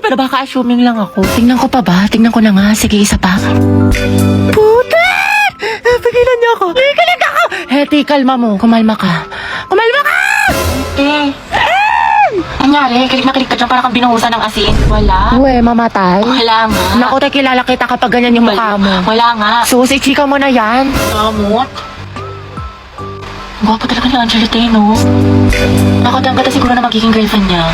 pero baka assuming lang ako. Tingnan ko pa ba? Tingnan ko na nga. Sige, isa pa. Putin! Pigilan niyo ako. Pigilan ako! Heti, kalma mo. Kumalma ka. Kumalma ka! Anyari, kilig na kilig ka dyan para kang binuhusan ng asin. Wala. Uwe, mamatay. Wala nga. Naku, tayo kilala kita kapag ganyan yung mukha mo. Wala nga. Susi, chika mo na yan. Kamot. Gwapo talaga ni Angelita, no? Nakadang kata siguro na magiging girlfriend niya.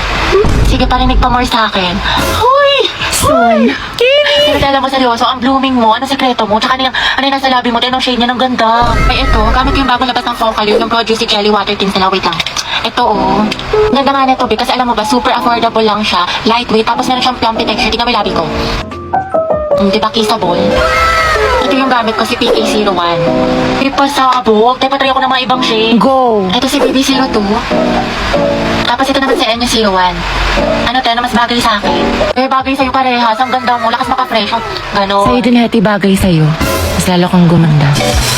Sige, parinig pa more sa akin. Hoy! Soon. Pero alam mo seryoso, ang blooming mo, anong sekreto mo, tsaka ano yung nasa labi mo, tinong shade niya ng ganda. Ay, ito, gamit ko yung bagong labas ng Focalure, yung produce si Jelly Water Tints na wait lang. Ito, oh. Ganda nga nito, kasi alam mo ba, super affordable lang siya, lightweight, tapos meron siyang plumpy texture. Tingnan mo yung labi ko. Di ba kissable? Ito yung gamit ko, si PK01. Ipasabog, tayo patry ako ng mga ibang shade. Go. Ito si BB02. Tapos ito naman si NU01. Ano tayo na mas bagay sa akin? Eh, bagay sa'yo parehas. Ang ganda mo, lakas maka-fresh. Gano'n. Sa'yo din, Heti, bagay sa'yo. Mas lalo kang gumanda.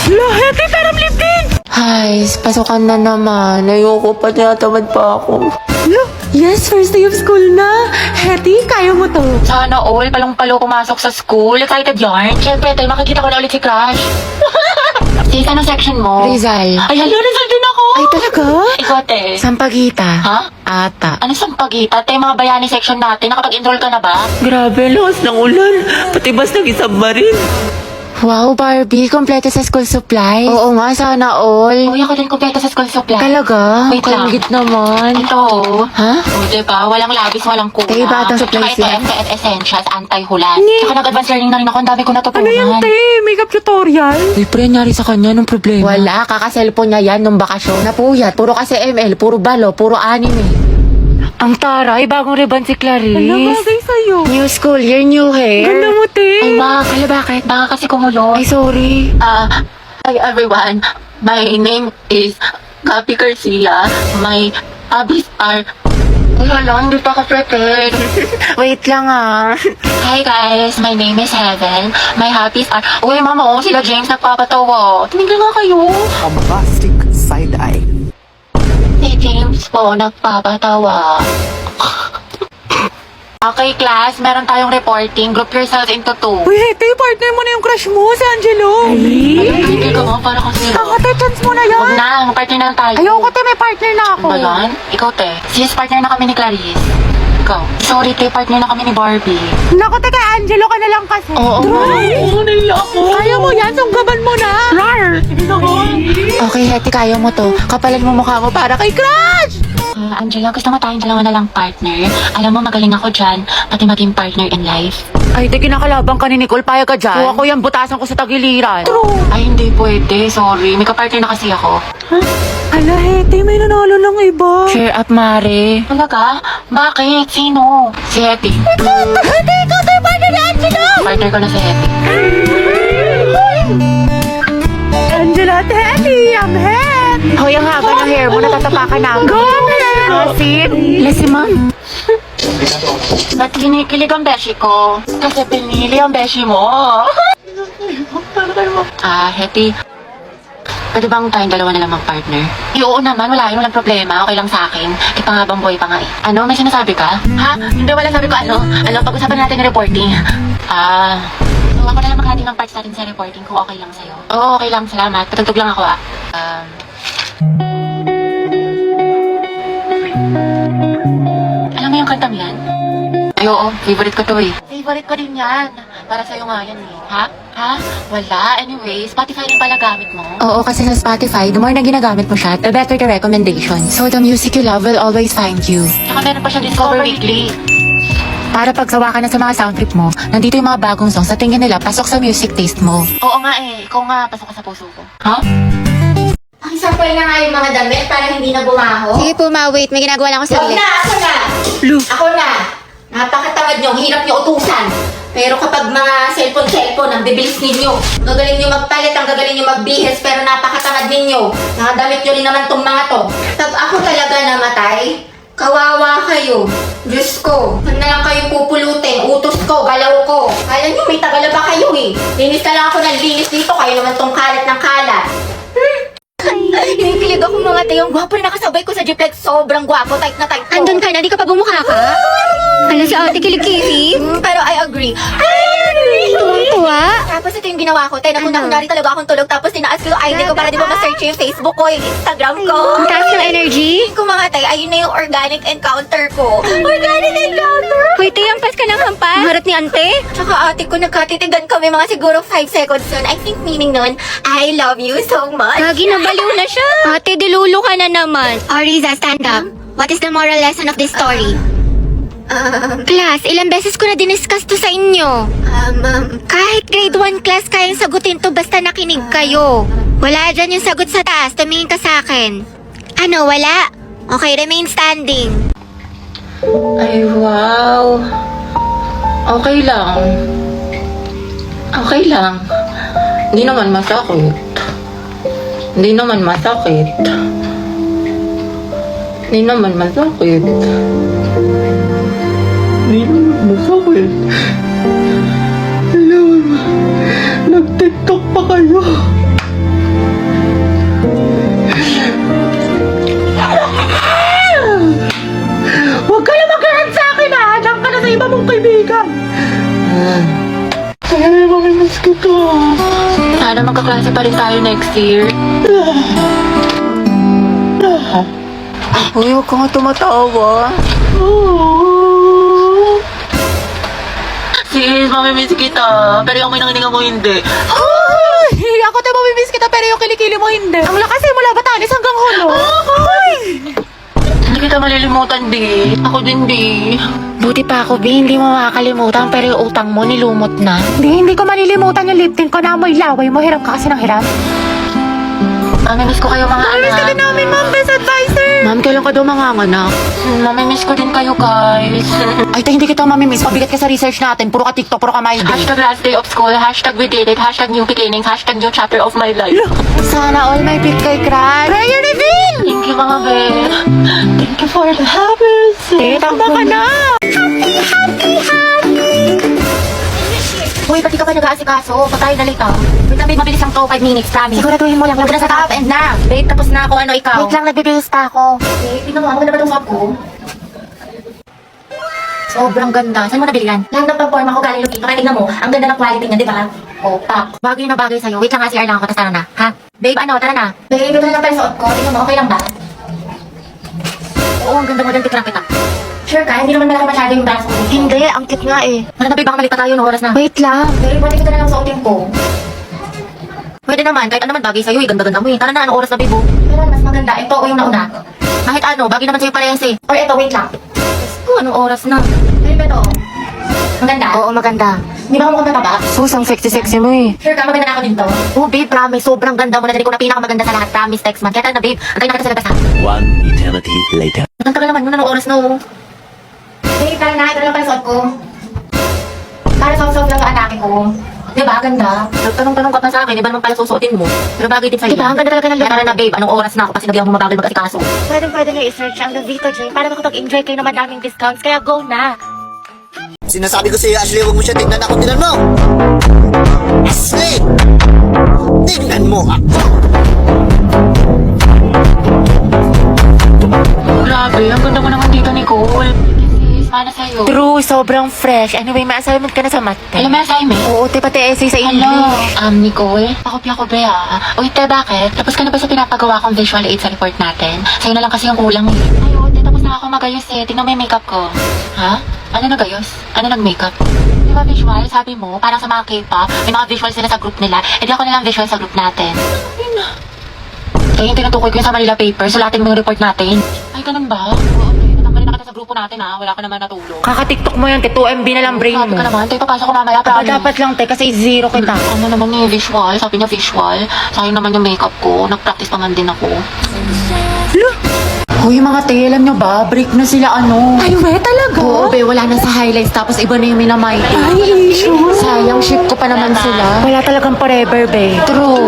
Lo, Heti, taram lipin! Ay, pasukan na naman. Ayoko pa, tinatamad pa ako. Yes, first day of school na. Heti, kaya mo to. Sana all, palong-palo pumasok sa school. Excited yarn. Siyempre, tayo makikita ko na ulit si Crush. Sis, anong section mo? Rizal. Ay, hala, Rizal din ako. Ay, talaga? Ikaw, te. Sampagita. Ha? Ata. Ano sampagita? Te, mga bayani section natin. Nakapag-enroll ka na ba? Grabe, lakas ng ulan. Pati bas nag-isubmarine. Wow, Barbie, kompleto sa school supply. Oo nga, sana all. Uy, ako din kompleto sa school supply. Talaga? Wait lang. Kalugit naman. Ito, oh. Ha? O, diba? Walang labis, walang kuha. Te, batang supplies Tsaka yan. ito, MTS Essentials, anti-hulan. Tsaka nag-advance learning na rin ako. Ang dami ko natutunan. Makeup tutorial? Uy, pre, nangyari sa kanya nung problema. Wala, kaka-cellphone niya yan nung bakasyon. Napuyat, puro kasi ML, puro balo, puro anime. Ang taray, bagong ribbon si Clarice. Ano bagay sa'yo? New school year, new hair. Ganda mo, te. Ay, ma, kaya bakit? Baka kasi kumulo. Ay, sorry. Hi everyone. My name is Gabi Garcia. My hobbies are... Ay, hala, hindi pa ka prepared. Wait lang ah. Hi guys, my name is Heaven. My hobbies are... Uy, mama, oh, sila James nagpapatawa. Tumigil nga kayo. Bombastic side-eye. Si James po nagpapatawa. Okay, class, meron tayong reporting. Group yourselves into 2. Uy, Hete, partner mo na yung crush mo, si Angelo. Ayun, tumigil ka mo para kasi... Ate, chance mo na Huwag yan. na, partner na lang tayo. Ayoko, te, may partner na ako. Ba yan? Ikaw, te. Sis, partner na kami ni Clarice. Ikaw. Sorry, te, partner na kami ni Barbie. Naku, te, kay Angelo ka na lang kasi. Oo. Oo, naiya ako. Kaya mo yan, sunggaban mo na. Rar. Okay, Heti, kaya mo to. Kapalan mo mukha mo para kay Crush! Angela, gusto mo tayong dalawa na lang partner? Alam mo, magaling ako dyan, pati maging partner in life. Ay, di kinakalabang ka ni Nicole, payag ka dyan. Kuha ko yung butasan ko sa tagiliran. Ay, hindi pwede. Sorry. May kapartner na kasi ako. Ala, Hete, may nanalo ng iba. Cheer up, Mare. Talaga? Bakit? Sino? Si Hetty. Hete, ikaw tayo partner ni Angelo. Partner ko na si Hetty. Angelo, te, I'm Het. Hoy, ang haba ng hair mo, natatapakan na. Go, Het. Asin. Lesi, ma'am. Ba't kinikilig ang beshi ko? Kasi pinili ang beshi mo. Hetty. Pwede bang tayong dalawa na lang mag-partner? Oo naman, walang problema. Okay lang sa akin. Di pa nga bang boy pa nga eh. Ano, may sinasabi ka? Ha? Hindi, wala sabi ko ano. Pag-usapan natin yung reporting. So ako na lang maghati ng parts natin sa reporting kung okay lang sa'yo. Oo, okay lang. Salamat. Patugtog lang ako Alam mo yung kantang yan? Ay, oo. Favorite ko to eh. Favorite ko din yan. Para sa'yo nga yan eh. Ha? Wala. Anyway, Spotify rin pala gamit mo. Oo, kasi sa Spotify, the more na ginagamit mo siya, the better the recommendation. So the music you love will always find you. Tsaka meron pa siya Discover Weekly. Para pagsawa ka na sa mga sound trip mo, nandito yung mga bagong songs sa tingin nila pasok sa music taste mo. Oo nga eh. Ikaw nga, pasok ka sa puso ko. Ha? Isampay na nga yung mga damit para hindi na bumaho. Sige po, ma, wait. May ginagawa lang ako Huwag na, ako na. Ako na. Napakatamad nyo, hirap nyo utusan. Pero kapag mga cellphone, ang bibilis ninyo. Gagaling nyo magpalit, ang gagaling nyo magbihis, pero napakatamad ninyo. Nakadamit nyo rin naman tong mga to. Pag ako talaga namatay, kawawa kayo. Diyos ko, saan na lang kayo pupulutin? Utos ko, galaw ko. Kala nyo, may tagala ba kayo eh? Linis na lang ako ng linis dito, kayo naman tong kalat ng kalat. Kinikilig ako mga te. Yung gwapo na nakasabay ko sa jeep. Like, sobrang gwapo. Type na type ko. Andun ka na, di ka pa bumukha ka? Hala si ate kilikili. Pero I agree. Tuwang-tuwa. Tapos ito yung ginawa ko. Tayo, nakunari talaga akong tulog. Tapos tinaas ko yung ID ko para di ba ma-search yung Facebook ko, yung Instagram ko. Ang taas ng energy. Kung mga tay, ayun na yung organic encounter ko. Organic encounter? Hoy, te, hampas ka ng hampas. Harap ni ante. Tsaka ate ko, nagkatitigan kami mga siguro 5 seconds yun. I think meaning nun, I love you so much. Gagi, nabaliw na siya. Ate, dilulo ka na naman. Ariza, stand up. What is the moral lesson of this story? Class, ilang beses ko na diniscuss to sa inyo. Kahit grade 1 class kayang sagutin to basta nakinig kayo. Wala dyan yung sagot sa taas, tumingin ka sa akin. Ano, wala? Okay, remain standing. Ay, wow. Okay lang. Okay lang. Hindi naman masakit. Hindi naman masakit. Hindi naman masakit. Hindi naman masakit. Hindi naman nag-tiktok pa kayo. Huwag ka na mag-hurt sa akin ha! Diyan ka na sa iba mong kaibigan! Ay, makimiss kita. Sana magkaklase pa rin tayo next year. Uy, huwag ka nga tumatawa. Sis, mamimiss kita. Pero yung may nangininga mo hindi. Ay, ako tayo mamimiss kita pero yung kilikili mo hindi. Ang lakas eh, mula Batanes hanggang Hulo. Hindi kita malilimutan, di. Ako din, di. Buti pa ako, Bi, hindi mo makakalimutan pero yung utang mo nilumot na. Hindi ko malilimutan yung lip tint ko na amoy laway mo. Hirap ka kasi ng hirap. Mamimiss ko kayo mga Miss ka anak. din namin, ma'am. Best advisor. Ma'am, kailan ka daw manganganak? Mamimiss ko din kayo, guys. Ay, tayo hindi kita mamimiss. Pabigat ka sa research natin. Puro ka TikTok, puro ka my day. Hashtag last day of school, hashtag we did it, hashtag new beginnings, hashtag new chapter of my life. Sana all may pick kay crush. Prayer reveal. Thank you, mga be. Thank you for the happiness. Tama ka na. Uy, pati ka pa nag-aasikaso. Patay na late ah. Wait lang, babe, mabilis lang to. 5 minutes, promise. Siguraduhin mo lang. Huwag na sa top end na. Babe, tapos na ako. Ano, ikaw? Wait lang, nagbibihis pa ako. Babe, tingnan mo. Ano na ba itong suot ko? Sobrang ganda. Saan mo nabili yan? Lahat ng pang-forma ko galing Lupito. Kaya tingnan mo. Ang ganda ng quality niya, di ba? Oh, pak. Bagay na bagay sa'yo. Wait lang, CR lang ako. Tapos tara na. Ha? Babe, ano, tara na. Babe, ito na lang pala suot ko. Tingnan mo, okay lang ba? Oo, ang ganda mo dyan. Tiklang kita. Sure ka? Hindi naman malaki masyado yung braso ko. Hindi, ang cute nga eh. Ano na, babe, baka malita tayo ng oras na. Wait lang. Babe, pwede ko na lang suotin ko. Pwede naman. Kahit ano naman bagay sa'yo eh. Ganda-ganda mo eh. Tara na, anong oras na, babe? oh? Pero mas maganda. Ito o yung nauna. Kahit ano, bagay naman sa'yo parehas eh. Or ito, wait lang. Oh, anong oras na? Babe, ito. Maganda. Oo, maganda. Di ba ako mukhang mataba? Sus, ang sexy-sexy mo eh. Sure ka? Maganda na ako dito. Oh, babe, promise. Sobrang ganda mo. Narinig ko na pinakamaganda sa lahat. Promise, text man. Kaya tara na, babe. Antayin na kita sa labas ha. One eternity later. Ang tagal naman. Anong oras na oh? Babe, tara na. Ito lang pala suot ko. Para soft-soft lang ang atake ko. Di ba? Ganda. Nagtanong-tanong ka pa sa akin. Di ba naman pala susuotin mo? Pero bagay din sa'yo. Di ba? Ang ganda talaga ng look. Kaya tara na, babe. Anong oras na ako? Kasi sinabihan mo mabagal mag-asikaso. Pwede nyo i-search ang Lovito J para makapag-enjoy kayo ng madaming discounts. Kaya go na. Sinasabi ko sa'yo, Ashley, huwag mo siya tingnan ako. Tingnan mo! Ashley! Tingnan mo ako! Grabe, ang ganda mo naman dito, Nicole. Sis, para sa'yo. True, sobrang fresh. Anyway, may assignment ka na sa math. Alam mo yung assignment? Oo, te, pati essay sa Hello, English. Nicole. Pakopya ko, Bea. Uy, te, bakit? Tapos ka na ba sa pinapagawa kong visual aid sa report natin? Sa'yo na lang kasi yung kulang eh. Ay, te, tapos na ako magayos eh. Tingnan mo yung makeup ko. Ha? Ano nagayos? Ano nag-makeup? Di ba visual? Sabi mo, parang sa mga K-pop, may mga visual sila sa group nila. Eh, di ako na lang visual sa group natin. Kaya yung tinutukoy ko yun sa Manila paper, sulatin mo yung report natin. Ay, ganun ba? Oo, te. Natanggalin na kita sa grupo natin ha. Wala ka naman natulong. Kaka-tiktok mo yan, te. 2 MB na lang brain Sabi mo. ka naman, te, papasok ko mamaya. Aba, promise. dapat lang, te, kasi zero kita. Ano naman niya, visual? Sabi niya visual. Sayang naman yung makeup ko. Nag-practice pa man din ako. Hoy, mga te, alam nyo ba? Break na sila ano. Ay, we talaga? Oo, be, wala na sa highlights. Tapos iba na yung minamighty. Ay, sure. Sayang, ship ko pa naman sila. Wala talagang forever, be. True.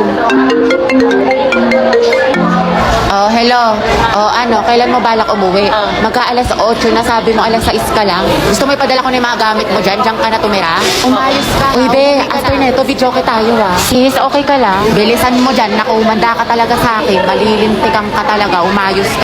Oh, hello. Oh, ano, kailan mo balak umuwi? Magka-alas 8 na, sabi mo alas 6 ka lang. Gusto mo ipadala ko na yung mga gamit mo dyan? Diyan ka na tumira? Umayos ka. Uy, be, after neto, video ko tayo Sis, okay ka lang? Bilisan mo dyan. Naku, manda ka talaga sa akin. Malilintikan ka talaga. Umayos ka.